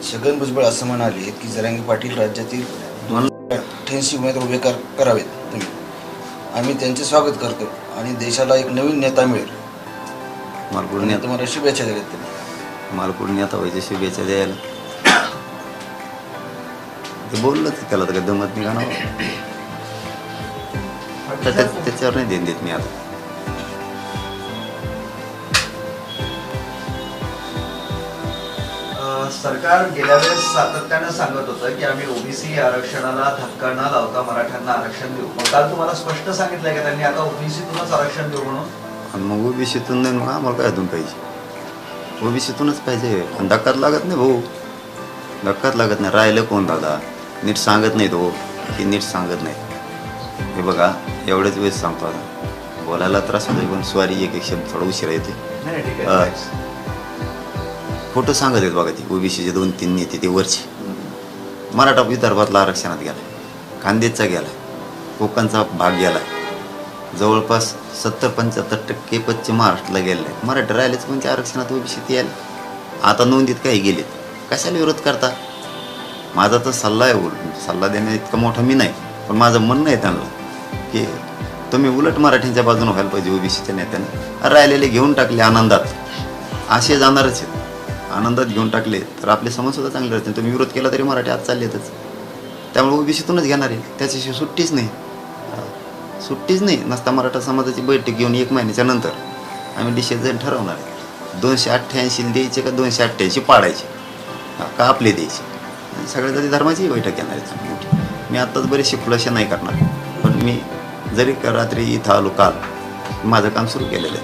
छगन भुजबळ असं म्हणाले की जरांगे पाटील राज्यातील 288 उमेदवार उभे करावेत तुम्ही, आम्ही त्यांचे स्वागत करतो आणि देशाला एक नवीन नेता मिळेल. मला तुम्हाला शुभेच्छा दिल्यात त्यांनी. मला नेता व्हायच्या शुभेच्छा द्यायला ते बोललं त्याला तर दमत नाही का त्याच्यावर नाही देण देत मी आता. सरकार गेल्या वेळेस सातत्यानं सांगत होतं की आम्ही ओबीसी आरक्षणाला धक्का न लावता मराठ्यांना आरक्षण देऊ. मग काल तुम्हाला स्पष्ट सांगितलंय का त्यांनी आता ओबीसीतूनच आरक्षण देऊ म्हणून? आणि मग ओबीसीतून नाही मग आम्हाला काय अजून पाहिजे? ओबीसीतूनच पाहिजे. आणि धक्काच लागत नाही भाऊ, धक्काच लागत नाही. राहिलं कोण दादा? नीट सांगत नाही तो की नीट सांगत नाही. हे बघा एवढ्याच वेळेस सांगतो आता, बोलायला त्रास होतो पण स्वारी एक शब्द थोडा उशिरा येते. फोटो सांगत आहेत बघा ती ओबीसीचे 2-3 नेते ते वरचे. मराठा विदर्भातला आरक्षणात गेला, खानदेशचा गेला, कोकणचा भाग गेला, जवळपास 70-75% पश्चिम महाराष्ट्राला गेलेला आहे. मराठी राहिलेच पण त्या आरक्षणात ओबीसीत यायला. आता नोंदीत काही गेलेत, कशाला विरोध करता? माझा तर सल्ला आहे, सल्ला देणं इतका मोठा मी नाही, पण माझं म्हणणं आहे त्यांना की तुम्ही उलट मराठ्यांच्या बाजूने व्हायला पाहिजे. ओबीसीच्या नेत्याने राहिलेले घेऊन टाकले आनंदात, असे जाणारच आहेत. आनंदात घेऊन टाकले तर आपले समाजसुद्धा चांगले राहतील. तुम्ही विरोध केला तरी मराठी आज चाललेतच. त्यामुळे ओबीसीतूनच घेणार आहे, त्याच्याशिवाय सुट्टीच नाही, सुट्टीच नाही. नसता मराठा समाजाची बैठक घेऊन 1 महिन्याच्या नंतर आम्ही डिसिजन ठरवणार आहे 288 द्यायचे का 288 पाडायचे का आपले द्यायचे. सगळ्या जाती धर्माची बैठक घेणार आहे चांगली मोठी. मी आत्ताच बरेचसे खुलासे नाही करणार, पण मी जरी रात्री इथं आलो काल, माझं काम सुरू केलेलं आहे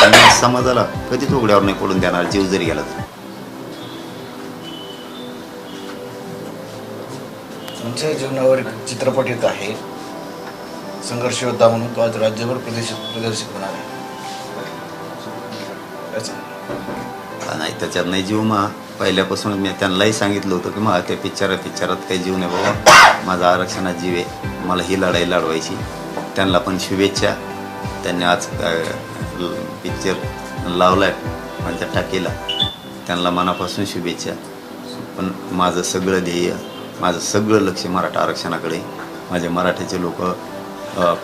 आणि समाजाला कधीच उघड्यावर नाही पडून देणार, जीव जरी गेला तर. तुमच्या जीवनावर एक चित्रपट येत आहे, संघर्ष योद्धा म्हणून. तो आज राज्यभर प्रदर्शित होणार आहे. नाही त्याच्यात नाही जीव. पहिल्यापासून मी त्यांनाही सांगितलं होतं की मग त्या पिक्चरात काही जीव नाही बाबा, माझा आरक्षणात जीव आहे, मला ही लढाई लढवायची. त्यांना पण शुभेच्छा. त्यांनी आज पिक्चर लावला आहे माझ्या टाकीला, त्यांना मनापासून शुभेच्छा. पण माझं सगळं ध्येय, माझं सगळं लक्ष मराठा आरक्षणाकडे. माझे मराठ्याचे लोक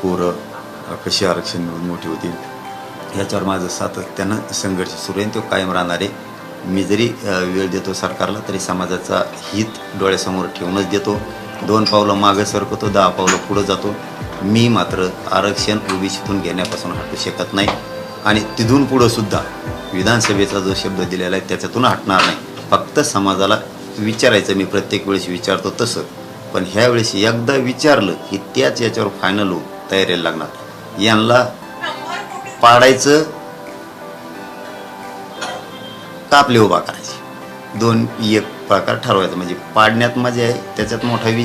पोरं कशी आरक्षण मिळून मोठी होतील ह्याच्यावर माझं सातत्यानं संघर्ष सुरू आहे, तो कायम राहणार आहे. मी जरी वेळ देतो सरकारला तरी समाजाचा हित डोळ्यासमोर ठेवूनच देतो. 2 पावलं मागं सरकतो, 10 पावलं पुढं जातो. मी मात्र आरक्षण ओबीसीतून घेण्यापासून हटू शकत नाही आणि तिथून पुढं सुद्धा विधानसभेचा जो शब्द दिलेला आहे त्याच्यातून हटणार नाही. फक्त समाजाला विचारायचं, मी प्रत्येक वेळेस विचारतो तसं, पण ह्या वेळेस एकदा विचारलं की त्याच याच्यावर फायनल होऊ तयारीला लागणार. यांना पाडायचं का आपले उभा करायचे, 2-1 प्रकार ठरवायचा. म्हणजे पाडण्यात मजा आहे, त्याच्यात मोठा विजय.